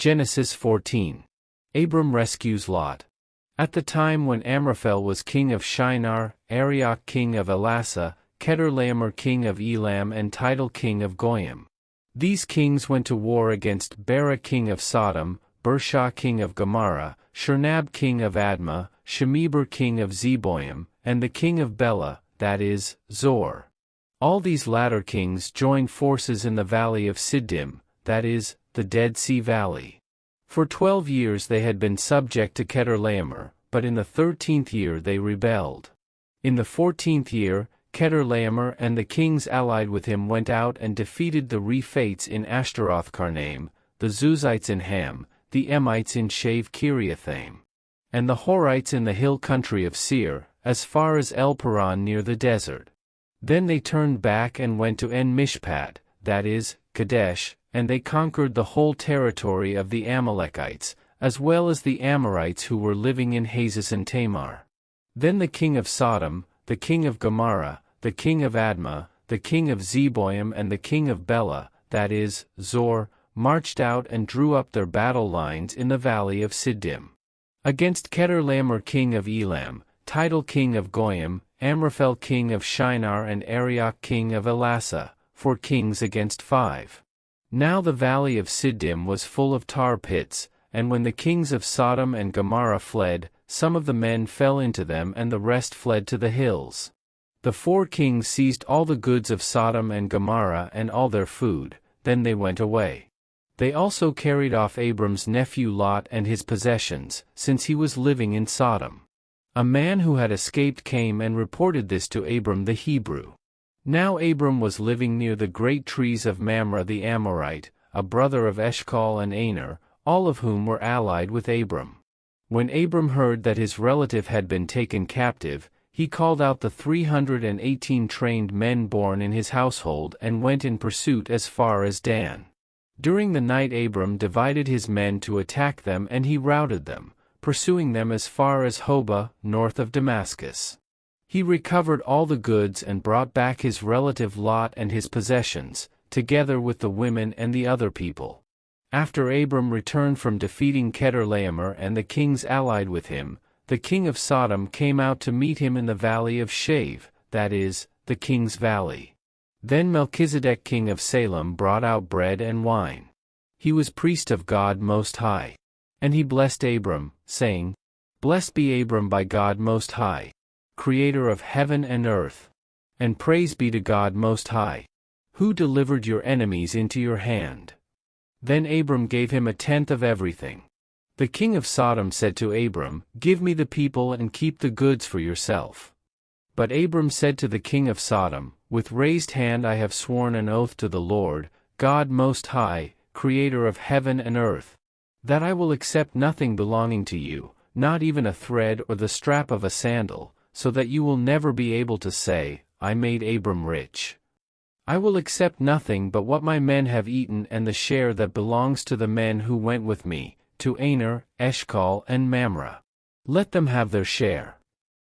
Genesis 14. Abram rescues Lot. At the time when Amraphel was king of Shinar, Arioch king of Elasa, Chedorlaomer king of Elam and Tidal king of Goyim. These kings went to war against Bera king of Sodom, Bershah king of Gomorrah, Shernab king of Admah, Shemeber king of Zeboim, and the king of Bela, that is, Zor. All these latter kings joined forces in the valley of Siddim, that is, the Dead Sea Valley. For 12 years they had been subject to Chedorlaomer, but in the 13th year they rebelled. In the 14th year, Chedorlaomer and the kings allied with him went out and defeated the Rephates in Ashtaroth-Karnaim, the Zuzites in Ham, the Emites in Shave-Kiriathaim, and the Horites in the hill country of Seir, as far as El-Paran near the desert. Then they turned back and went to En-Mishpat, that is, Kadesh, and they conquered the whole territory of the Amalekites, as well as the Amorites who were living in Hazes and Tamar. Then the king of Sodom, the king of Gomorrah, the king of Admah, the king of Zeboim and the king of Bela, that is, Zor, marched out and drew up their battle lines in the valley of Siddim. Against Chedorlaomer king of Elam, Tidal king of Goyim, Amraphel king of Shinar and Arioch king of Elasa, 4 kings against 5. Now the valley of Siddim was full of tar pits, and when the kings of Sodom and Gomorrah fled, some of the men fell into them and the rest fled to the hills. The 4 kings seized all the goods of Sodom and Gomorrah and all their food, then they went away. They also carried off Abram's nephew Lot and his possessions, since he was living in Sodom. A man who had escaped came and reported this to Abram the Hebrew. Now Abram was living near the great trees of Mamre the Amorite, a brother of Eshcol and Aner, all of whom were allied with Abram. When Abram heard that his relative had been taken captive, he called out the 318 trained men born in his household and went in pursuit as far as Dan. During the night Abram divided his men to attack them and he routed them, pursuing them as far as Hobah, north of Damascus. He recovered all the goods and brought back his relative Lot and his possessions, together with the women and the other people. After Abram returned from defeating Chedorlaomer and the kings allied with him, the king of Sodom came out to meet him in the valley of Shave, that is, the king's valley. Then Melchizedek king of Salem brought out bread and wine. He was priest of God Most High. And he blessed Abram, saying, Blessed be Abram by God Most High, Creator of heaven and earth. And praise be to God Most High, who delivered your enemies into your hand. Then Abram gave him 1/10 of everything. The king of Sodom said to Abram, Give me the people and keep the goods for yourself. But Abram said to the king of Sodom, With raised hand I have sworn an oath to the Lord, God Most High, Creator of heaven and earth, that I will accept nothing belonging to you, not even a thread or the strap of a sandal, so that you will never be able to say, I made Abram rich. I will accept nothing but what my men have eaten and the share that belongs to the men who went with me, to Aner, Eshcol and Mamre. Let them have their share.